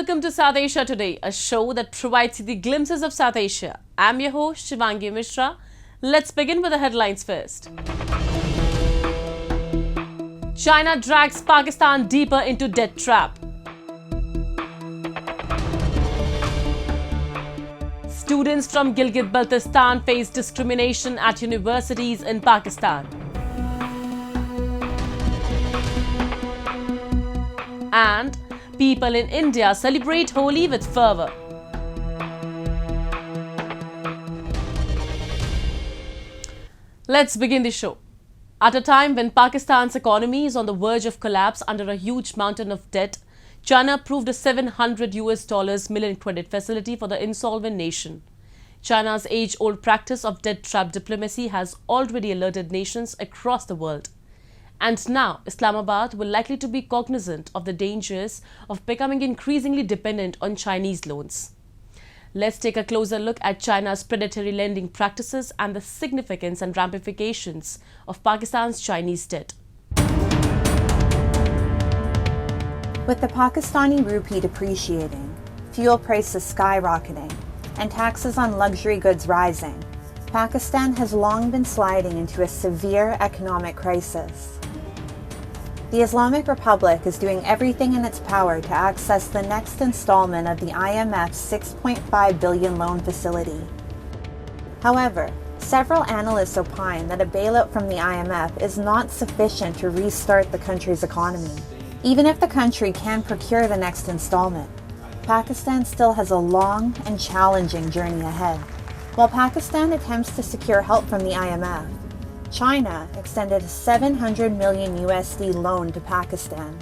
welcome to South Asia Today, a show that provides you the glimpses of South Asia. I'm your host, Shivangi Mishra. Let's begin with the headlines first. China drags Pakistan deeper into debt trap. Students from Gilgit-Baltistan face discrimination at universities in Pakistan. And people in India celebrate Holi with fervour. Let's begin the show. At a time when Pakistan's economy is on the verge of collapse under a huge mountain of debt, China approved a $700 million credit facility for the insolvent nation. China's age-old practice of debt trap diplomacy has already alerted nations across the world. And now, Islamabad will likely to be cognizant of the dangers of becoming increasingly dependent on Chinese loans. Let's take a closer look at China's predatory lending practices and the significance and ramifications of Pakistan's Chinese debt. With the Pakistani rupee depreciating, fuel prices skyrocketing, and taxes on luxury goods rising, Pakistan has long been sliding into a severe economic crisis. The Islamic Republic is doing everything in its power to access the next installment of the IMF's $6.5 billion loan facility. However, several analysts opine that a bailout from the IMF is not sufficient to restart the country's economy. Even if the country can procure the next installment, Pakistan still has a long and challenging journey ahead. While Pakistan attempts to secure help from the IMF, China extended a $700 million loan to Pakistan.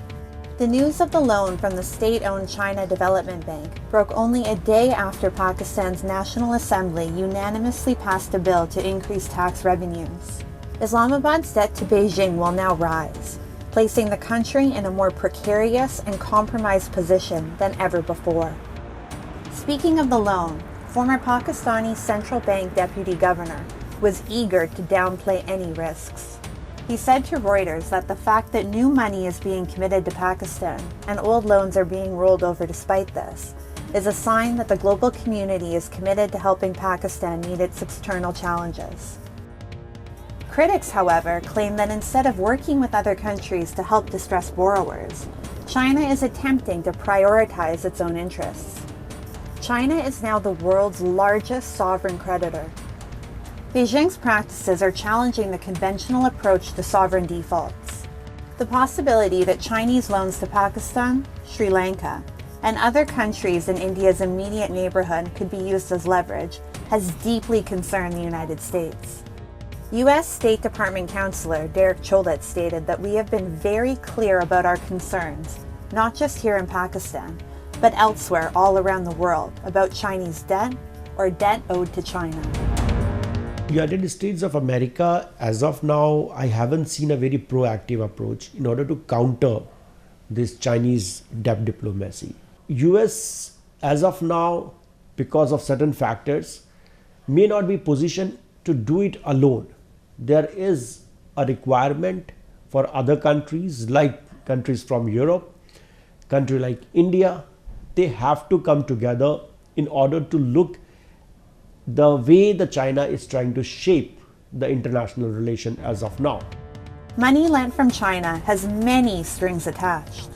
The news of the loan from the state-owned China Development Bank broke only a day after Pakistan's National Assembly unanimously passed a bill to increase tax revenues. Islamabad's debt to Beijing will now rise, placing the country in a more precarious and compromised position than ever before. Speaking of the loan, former Pakistani central bank deputy governor was eager to downplay any risks. He said to Reuters that the fact that new money is being committed to Pakistan and old loans are being rolled over despite this is a sign that the global community is committed to helping Pakistan meet its external challenges. Critics, however, claim that instead of working with other countries to help distressed borrowers, China is attempting to prioritize its own interests. China is now the world's largest sovereign creditor. Beijing's practices are challenging the conventional approach to sovereign defaults. The possibility that Chinese loans to Pakistan, Sri Lanka, and other countries in India's immediate neighborhood could be used as leverage has deeply concerned the United States. U.S. State Department Counselor Derek Chollet stated that we have been very clear about our concerns, not just here in Pakistan, but elsewhere all around the world, about Chinese debt or debt owed to China. United States of America, as of now, I haven't seen a very proactive approach in order to counter this Chinese debt diplomacy. US, as of now, because of certain factors, may not be positioned to do it alone. There is a requirement for other countries, like countries from Europe, country like India. They have to come together in order to look the way the China is trying to shape the international relation as of now. Money lent from China has many strings attached.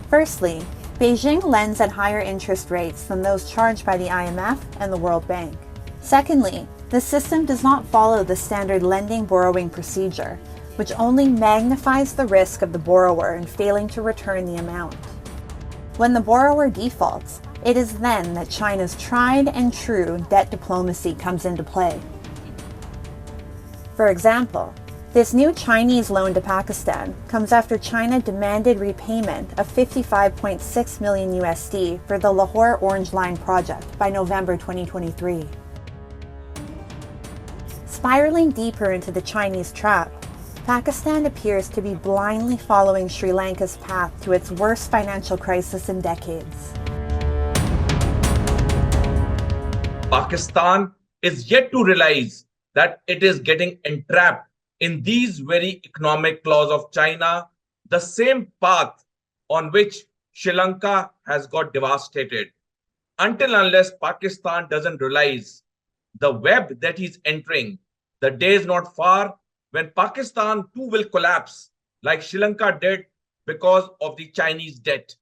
Firstly, Beijing lends at higher interest rates than those charged by the IMF and the World Bank. Secondly, the system does not follow the standard lending-borrowing procedure, which only magnifies the risk of the borrower in failing to return the amount. When the borrower defaults, it is then that China's tried and true debt diplomacy comes into play. For example, this new Chinese loan to Pakistan comes after China demanded repayment of $55.6 million for the Lahore Orange Line project by November 2023. Spiraling deeper into the Chinese trap, Pakistan appears to be blindly following Sri Lanka's path to its worst financial crisis in decades. Pakistan is yet to realize that it is getting entrapped in these very economic claws of China, the same path on which Sri Lanka has got devastated. Until unless Pakistan doesn't realize the web that he's entering, the day is not far when Pakistan too will collapse like Sri Lanka did because of the Chinese debt.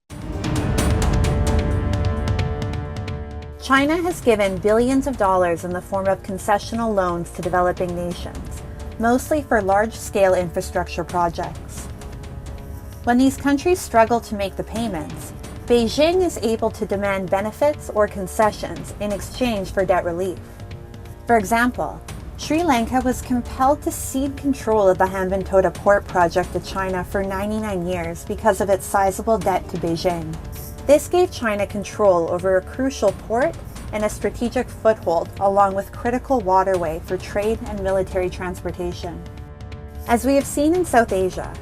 China has given billions of dollars in the form of concessional loans to developing nations, mostly for large-scale infrastructure projects. When these countries struggle to make the payments, Beijing is able to demand benefits or concessions in exchange for debt relief. For example, Sri Lanka was compelled to cede control of the Hambantota port project to China for 99 years because of its sizable debt to Beijing. This gave China control over a crucial port and a strategic foothold along with critical waterway for trade and military transportation. As we have seen in South Asia,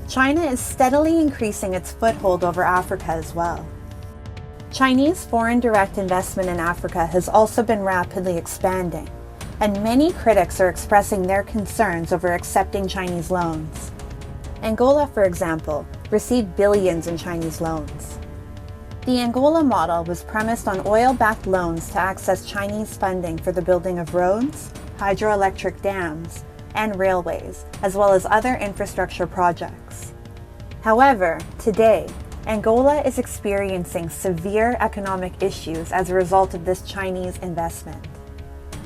China is steadily increasing its foothold over Africa as well. Chinese foreign direct investment in Africa has also been rapidly expanding, and many critics are expressing their concerns over accepting Chinese loans. Angola, for example, received billions in Chinese loans. The Angola model was premised on oil-backed loans to access Chinese funding for the building of roads, hydroelectric dams, and railways, as well as other infrastructure projects. However, today, Angola is experiencing severe economic issues as a result of this Chinese investment.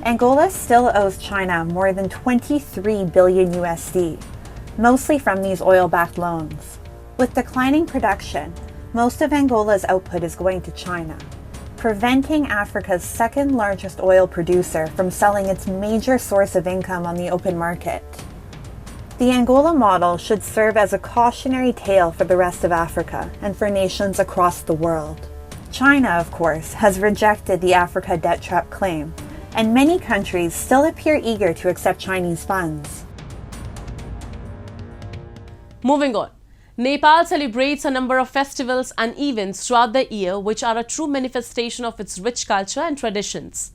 Angola still owes China more than 23 billion USD, mostly from these oil-backed loans. With declining production, most of Angola's output is going to China, preventing Africa's second-largest oil producer from selling its major source of income on the open market. The Angola model should serve as a cautionary tale for the rest of Africa and for nations across the world. China, of course, has rejected the Africa debt trap claim, and many countries still appear eager to accept Chinese funds. Moving on. Nepal celebrates a number of festivals and events throughout the year which are a true manifestation of its rich culture and traditions.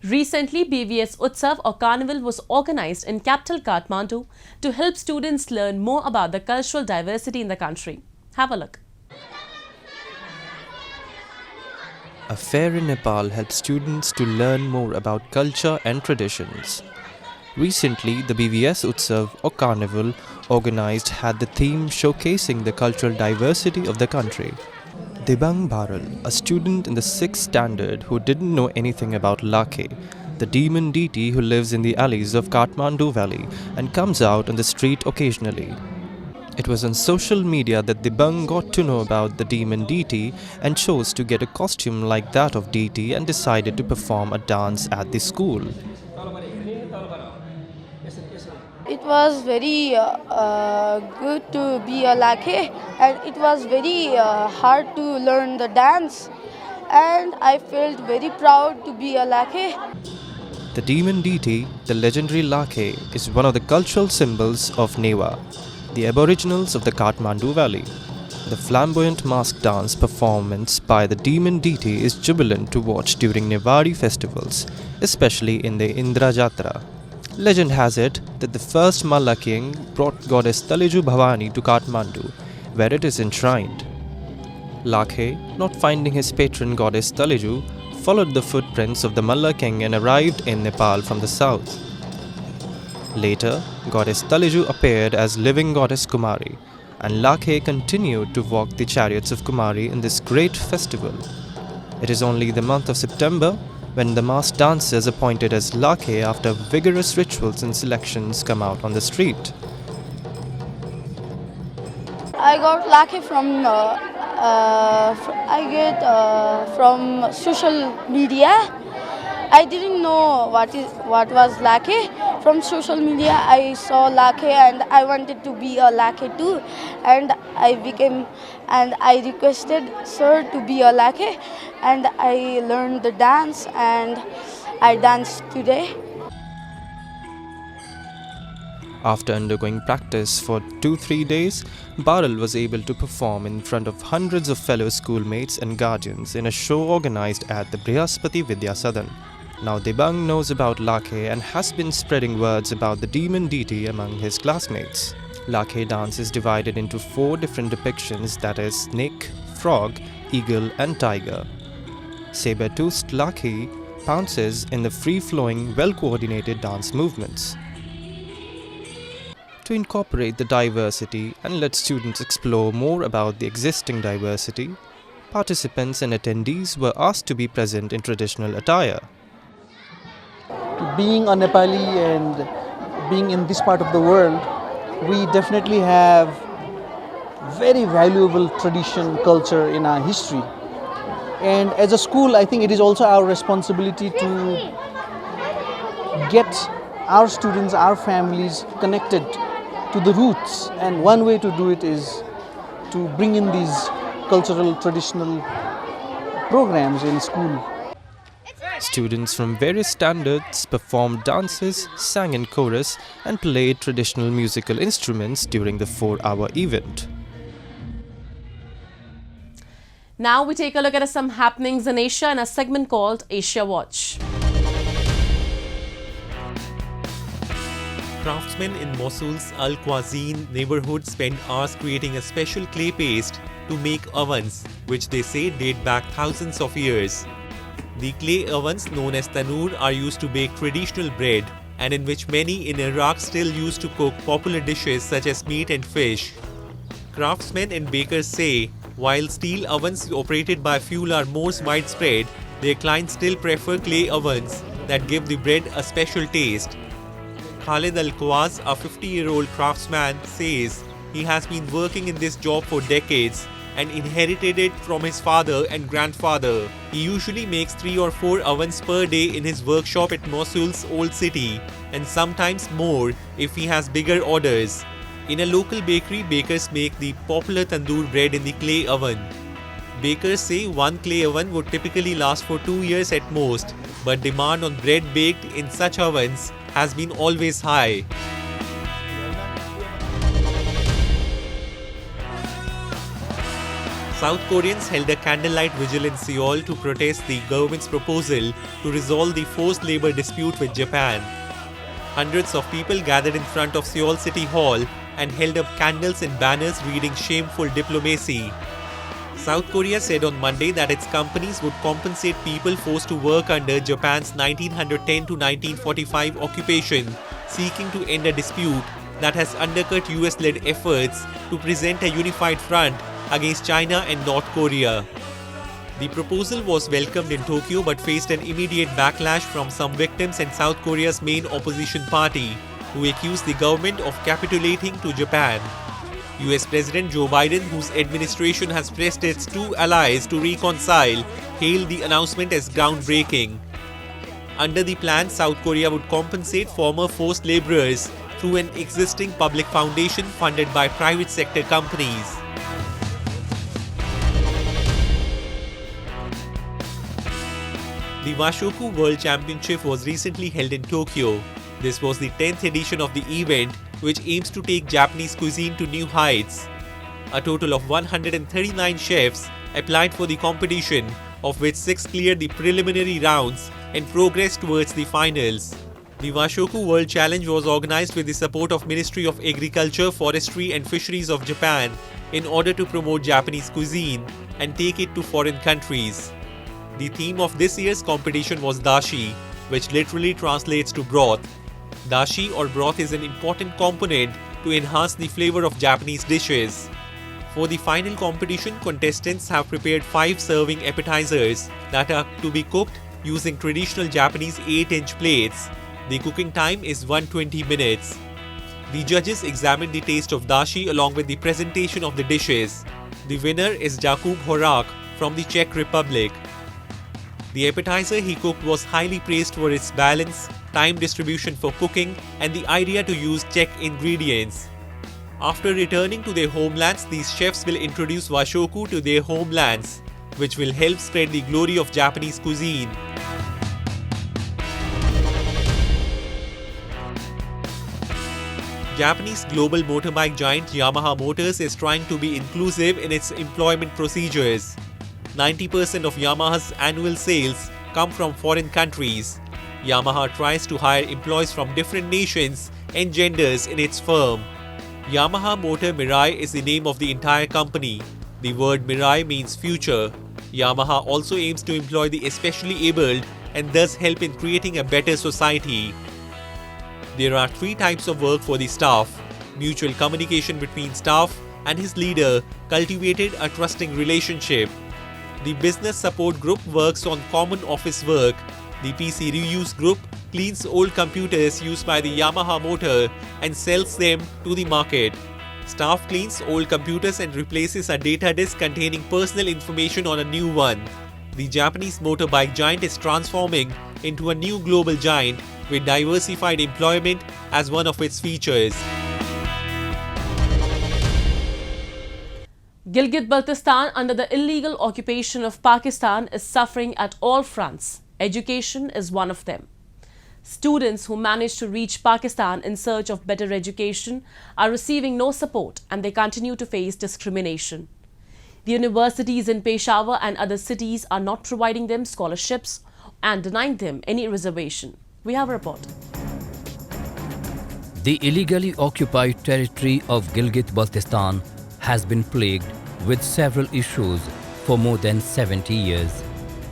Recently, BVS Utsav or Carnival was organized in capital Kathmandu to help students learn more about the cultural diversity in the country. Have a look. A fair in Nepal helps students to learn more about culture and traditions. Recently, the BVS Utsav or Carnival organized had the theme showcasing the cultural diversity of the country. Dibang Bharal, a student in the 6th standard who didn't know anything about Lakhe, the demon deity who lives in the alleys of Kathmandu Valley and comes out on the street occasionally. It was on social media that Dibang got to know about the demon deity and chose to get a costume like that of deity and decided to perform a dance at the school. It was very good to be a Lakhe, and it was very hard to learn the dance, and I felt very proud to be a Lakhe. The demon deity, the legendary Lakhe, is one of the cultural symbols of Newa, the aboriginals of the Kathmandu Valley. The flamboyant mask dance performance by the demon deity is jubilant to watch during Newari festivals, especially in the Indra Jatra. Legend has it that the first Malla king brought goddess Taliju Bhavani to Kathmandu, where it is enshrined. Lakhe, not finding his patron goddess Taliju, followed the footprints of the Malla king and arrived in Nepal from the south. Later, goddess Taliju appeared as living goddess Kumari, and Lakhe continued to walk the chariots of Kumari in this great festival. It is only the month of September when the masked dancers appointed as Lakhe after vigorous rituals and selections come out on the street. I got Lakhe from social media. I didn't know what was Lakhe. From social media, I saw Lakhe and I wanted to be a Lakhe too. And I requested sir to be a Lakhe, and I learned the dance and I danced today. After undergoing practice for 2-3 days, Baral was able to perform in front of hundreds of fellow schoolmates and guardians in a show organized at the Brihaspati Vidya Sadan. Now Dibang knows about Lakhe and has been spreading words about the demon deity among his classmates. Lakhe dance is divided into 4 different depictions, that is snake, frog eagle and tiger. Saber-toothed Lakhe pounces in the free-flowing, well-coordinated dance movements. To incorporate the diversity and let students explore more about the existing diversity, participants and attendees were asked to be present in traditional attire. Being a Nepali and being in this part of the world, we definitely have very valuable tradition, culture in our history. And as a school, I think it is also our responsibility to get our students, our families connected to the roots. And one way to do it is to bring in these cultural, traditional programs in school. Students from various standards performed dances, sang in chorus, and played traditional musical instruments during the 4-hour event. Now we take a look at some happenings in Asia in a segment called Asia Watch. Craftsmen in Mosul's Al Quazin neighborhood spend hours creating a special clay paste to make ovens, which they say date back thousands of years. The clay ovens known as tanur are used to bake traditional bread, and in which many in Iraq still use to cook popular dishes such as meat and fish. Craftsmen and bakers say, while steel ovens operated by fuel are more widespread, their clients still prefer clay ovens that give the bread a special taste. Khalid Al-Quaz, a 50-year-old craftsman, says he has been working in this job for decades and inherited it from his father and grandfather. He usually makes 3 or 4 ovens per day in his workshop at Mosul's old city, and sometimes more if he has bigger orders. In a local bakery, bakers make the popular tandoor bread in the clay oven. Bakers say one clay oven would typically last for 2 years at most, but demand on bread baked in such ovens has been always high. South Koreans held a candlelight vigil in Seoul to protest the government's proposal to resolve the forced labor dispute with Japan. Hundreds of people gathered in front of Seoul City Hall and held up candles and banners reading "Shameful Diplomacy." South Korea said on Monday that its companies would compensate people forced to work under Japan's 1910 to 1945 occupation, seeking to end a dispute that has undercut US-led efforts to present a unified front against China and North Korea. The proposal was welcomed in Tokyo but faced an immediate backlash from some victims and South Korea's main opposition party, who accused the government of capitulating to Japan. US President Joe Biden, whose administration has pressed its two allies to reconcile, hailed the announcement as groundbreaking. Under the plan, South Korea would compensate former forced laborers through an existing public foundation funded by private sector companies. The Washoku World Championship was recently held in Tokyo. This was the 10th edition of the event, which aims to take Japanese cuisine to new heights. A total of 139 chefs applied for the competition, of which 6 cleared the preliminary rounds and progressed towards the finals. The Washoku World Challenge was organized with the support of Ministry of Agriculture, Forestry and Fisheries of Japan in order to promote Japanese cuisine and take it to foreign countries. The theme of this year's competition was dashi, which literally translates to broth. Dashi or broth is an important component to enhance the flavor of Japanese dishes. For the final competition, contestants have prepared 5 serving appetizers that are to be cooked using traditional Japanese 8-inch plates. The cooking time is 120 minutes. The judges examined the taste of dashi along with the presentation of the dishes. The winner is Jakub Horak from the Czech Republic. The appetizer he cooked was highly praised for its balance, time distribution for cooking, and the idea to use Czech ingredients. After returning to their homelands, these chefs will introduce Washoku to their homelands, which will help spread the glory of Japanese cuisine. Japanese global motorbike giant Yamaha Motors is trying to be inclusive in its employment procedures. 90% of Yamaha's annual sales come from foreign countries. Yamaha tries to hire employees from different nations and genders in its firm. Yamaha Motor Mirai is the name of the entire company. The word Mirai means future. Yamaha also aims to employ the especially abled and thus help in creating a better society. There are 3 types of work for the staff. Mutual communication between staff and his leader cultivated a trusting relationship. The business support group works on common office work. The PC reuse group cleans old computers used by the Yamaha motor and sells them to the market. Staff cleans old computers and replaces a data disk containing personal information on a new one. The Japanese motorbike giant is transforming into a new global giant with diversified employment as one of its features. Gilgit-Baltistan, under the illegal occupation of Pakistan, is suffering at all fronts. Education is one of them. Students who manage to reach Pakistan in search of better education are receiving no support and they continue to face discrimination. The universities in Peshawar and other cities are not providing them scholarships and denying them any reservation. We have a report. The illegally occupied territory of Gilgit-Baltistan has been plagued with several issues for more than 70 years.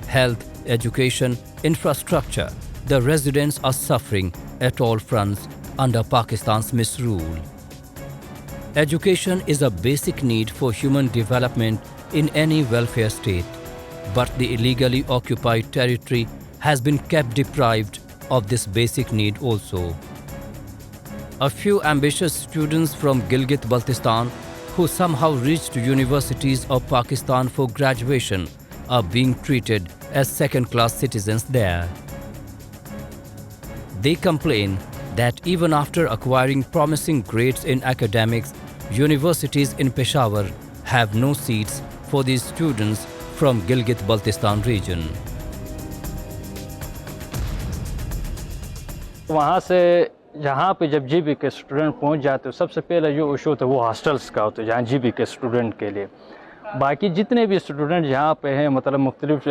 Health, education, infrastructure. The residents are suffering at all fronts under Pakistan's misrule. Education is a basic need for human development in any welfare state, but the illegally occupied territory has been kept deprived of this basic need also. A few ambitious students from Gilgit-Baltistan who somehow reached universities of Pakistan for graduation are being treated as second-class citizens there. They complain that even after acquiring promising grades in academics, universities in Peshawar have no seats for these students from Gilgit-Baltistan region. वहाँ से जहाँ पे जब GB के student पहुँच जाते हो सबसे पहले जो इशू होता है वो हॉस्टल्स का होता है जहाँ जीबी के स्टूडेंट के लिए बाकी जितने भी स्टूडेंट यहाँ पे हैं मतलब मुख्तलिफ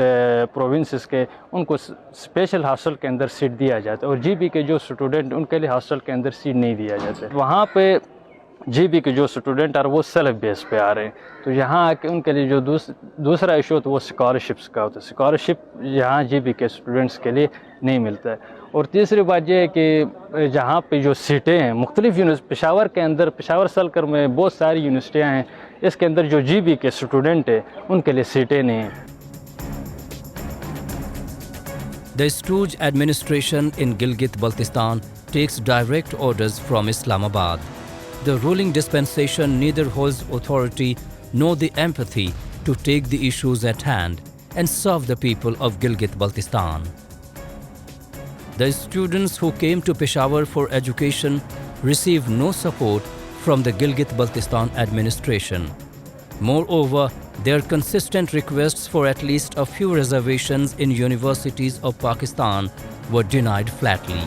प्रोविंसेस के उनको स्पेशल हॉस्टल के अंदर सीट दिया जाता है और जीबी के जो स्टूडेंट उनके लिए हॉस्टल के अंदर सीट नहीं दिया जाता है वहाँ पे जीबी के जो स्टूडेंट और वो सेल्फ बेस पे आ रहे हैं तो यहाँ आके उनके लिए जो दूसरा इशू होता है वो स्कॉलरशिप्स का होता है स्कॉलरशिप यहाँ जीबी के स्टूडेंट्स के लिए नहीं मिलता है और तीसरी बात यह है कि जहाँ पे जो सीटें हैं मुख्तलिफ पेशावर के अंदर पेशावर सलकर में बहुत सारी यूनिवर्सिटियाँ हैं इसके अंदर जो जीबी के स्टूडेंट हैं उनके लिए सीटें नहीं हैं. The stooge administration in Gilgit-Baltistan takes direct orders from Islamabad. The ruling dispensation neither holds authority nor the empathy to take the issues at hand and serve the people of Gilgit-Baltistan. The students who came to Peshawar for education receive no support from the Gilgit-Baltistan administration. Moreover, their consistent requests for at least a few reservations in universities of Pakistan were denied flatly.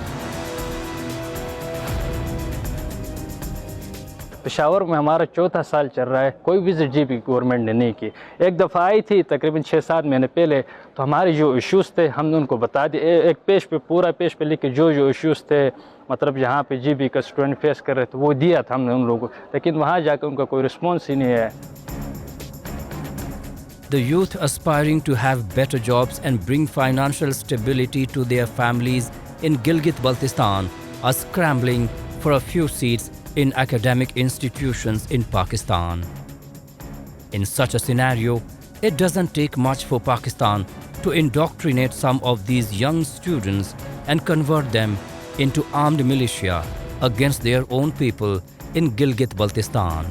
Peshawar में हमारा चौथा साल चल रहा है कोई visit GB government ने नहीं की एक दफ़ा आई थी तकरीबन 6-7 महीने पहले तो हमारे जो इश्यूज़ थे हमने उनको बता दिए एक पेज पे पूरा पेज पे लिख के जो इश्यूज़ थे मतलब यहाँ पे जीबी का स्टूडेंट फेस कर रहे थे वो दिया था हमने उन लोगों को लेकिन वहाँ जाकर उनका कोई रिस्पॉन्स ही नहीं है. The youth aspiring to have better jobs and bring financial stability to their families in Gilgit-Baltistan are scrambling for a few seats in academic institutions in Pakistan. In such a scenario, it doesn't take much for Pakistan to indoctrinate some of these young students and convert them into armed militia against their own people in Gilgit-Baltistan.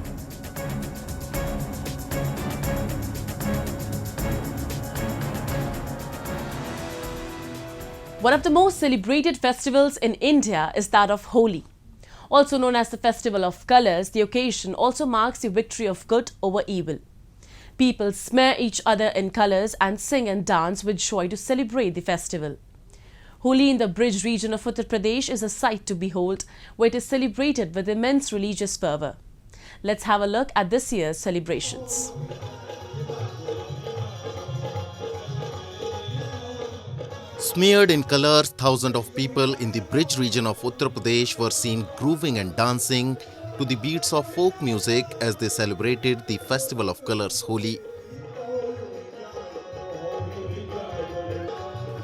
One of the most celebrated festivals in India is that of Holi. Also known as the Festival of Colours, the occasion also marks the victory of good over evil. People smear each other in colours and sing and dance with joy to celebrate the festival. Holi in the Brij region of Uttar Pradesh is a sight to behold, where it is celebrated with immense religious fervour. Let's have a look at this year's celebrations. Smeared in colours, thousands of people in the Brij region of Uttar Pradesh were seen grooving and dancing to the beats of folk music as they celebrated the Festival of Colors Holi.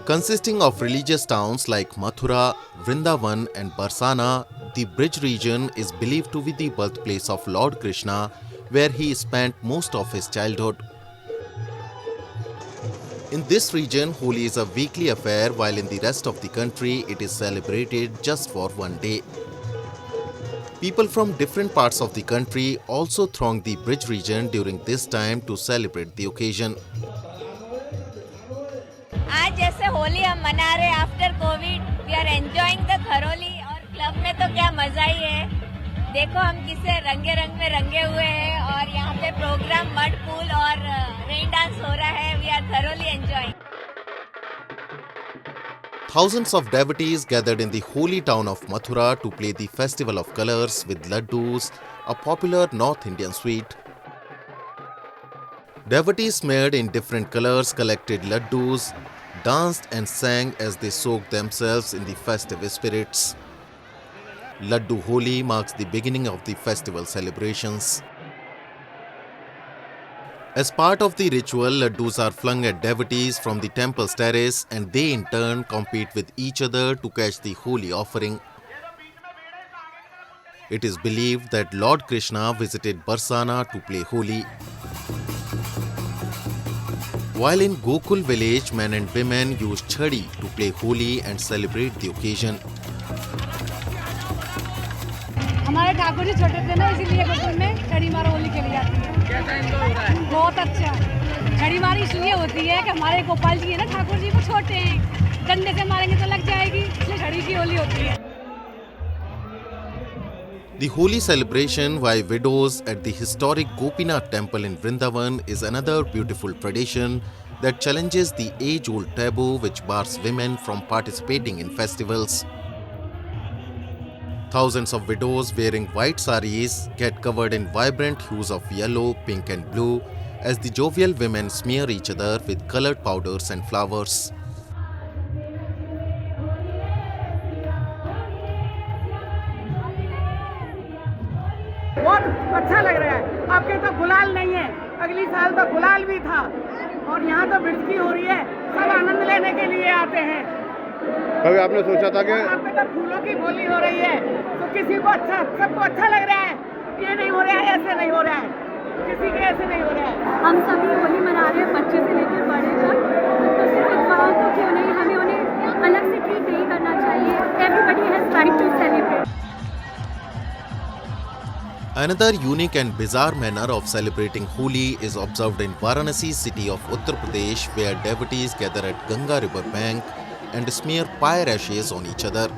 Consisting of religious towns like Mathura, Vrindavan and Barsana, the Brij region is believed to be the birthplace of Lord Krishna, where he spent most of his childhood. In this region, Holi is a weekly affair, while in the rest of the country, it is celebrated just for one day. People from different parts of the country also throng the Brij region during this time to celebrate the occasion. आज जैसे होली हम मना रहे after COVID we are enjoying the thoroughly और club में तो क्या मजा ही है देखो हम किसे रंगे रंग में रंगे हुए हैं और यहाँ पे प्रोग्राम मड पूल और रेन डांस हो रहा है we are thoroughly enjoying Thousands of devotees gathered in the holy town of Mathura to play the Festival of Colors with laddus, a popular North Indian sweet. Devotees smeared in different colors collected laddus, danced and sang as they soaked themselves in the festive spirits. Laddu Holi marks the beginning of the festival celebrations. As part of the ritual, laddus are flung at devotees from the temple's terrace and they in turn compete with each other to catch the holy offering. It is believed that Lord Krishna visited Barsana to play Holi. While in Gokul village, men and women use chhadi to play Holi and celebrate the occasion. हमारे ठाकुर जी छोटे थे ना इसीलिए गोकुल में छड़ी मार होली खेली जाती है कैसा एंजॉय हो रहा है बहुत अच्छा छड़ी मारी इसलिए होती है कि हमारे गोपाल जी है ना ठाकुर जी वो छोटे हैं डंडे से मारेंगे तो लग जाएगी इसलिए छड़ी की होली होती है The Holi celebration by widows at the historic Gopinath temple in Vrindavan is another beautiful tradition that challenges the age-old taboo which bars women from participating in festivals. Thousands of widows wearing white saris get covered in vibrant hues of yellow, pink and blue as the jovial women smear each other with colored powders and flowers. बहुत अच्छा लग रहा है आपके तो गुलाल नहीं है अगली साल तो गुलाल भी था और यहाँ तो बिजली हो रही है सब आनंद लेने के लिए आते हैं कभी आपने सोचा था कि यहाँ पे तो फूलों की बोली हो रही है तो किसी को अच्छा सबको अच्छा लग रहा है ये नहीं हो रहा है ऐसे नहीं हो रहा है किसी के ऐसे नहीं हो रहा है हम सभी होली मना रहे हैं बच्चे से लेकर बड़े तक तो सिर्फ विधवाओं को क्यों नहीं हमें उन्हें अलग से ट्रीट नहीं करना चाहिए everybody has right to celebrate Another unique and bizarre manner of celebrating Holi is observed in Varanasi city of Uttar Pradesh, where devotees gather at Ganga river bank and smear fire ashes on each other.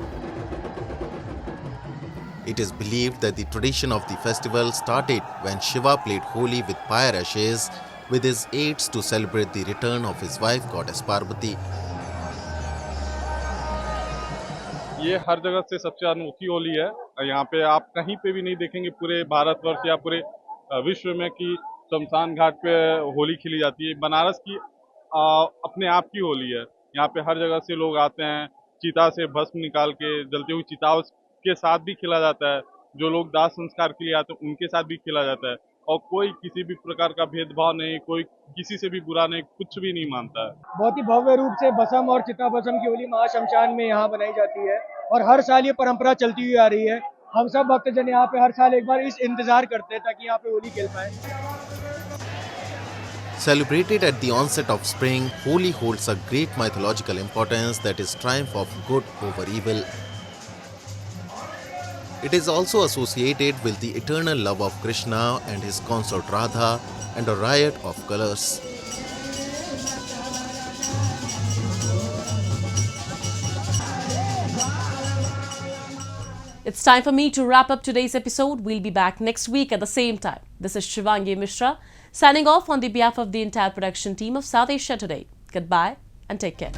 It is believed that the tradition of the festival started when Shiva played Holi with fire ashes with his aides to celebrate the return of his wife goddess Parvati. ये हर जगह से सबसे अनोखी होली है यहाँ पे आप कहीं पे भी नहीं देखेंगे पूरे भारतवर्ष या पूरे विश्व में कि शमशान घाट पे होली खेली जाती है बनारस की अपने आप की होली है यहाँ पे हर जगह से लोग आते हैं चिता से भस्म निकाल के जलती हुई चिताओं के साथ भी खेला जाता है जो लोग दाह संस्कार के लिए आते हैं उनके साथ भी खेला जाता है और कोई किसी भी प्रकार का भेदभाव नहीं कोई किसी से भी बुरा नहीं कुछ भी नहीं मानता है बहुत ही भव्य रूप से भस्म और चिता भस्म की होली महाशमशान में यहाँ बनाई जाती है और हर साल ये परंपरा चलती हुई आ रही है हम सब भक्तजन यहाँ पे हर साल एक बार इस इंतजार करते हैं ताकि यहाँ पे होली खेल पाए Celebrated at the onset of spring, Holi holds a great mythological importance that is triumph of good over evil. It is also associated with the eternal love of Krishna and his consort Radha and a riot of colors. It's time for me to wrap up today's episode. We'll be back next week at the same time. This is Shivangi Mishra, signing off on the behalf of the entire production team of South Asia Today. Goodbye and take care.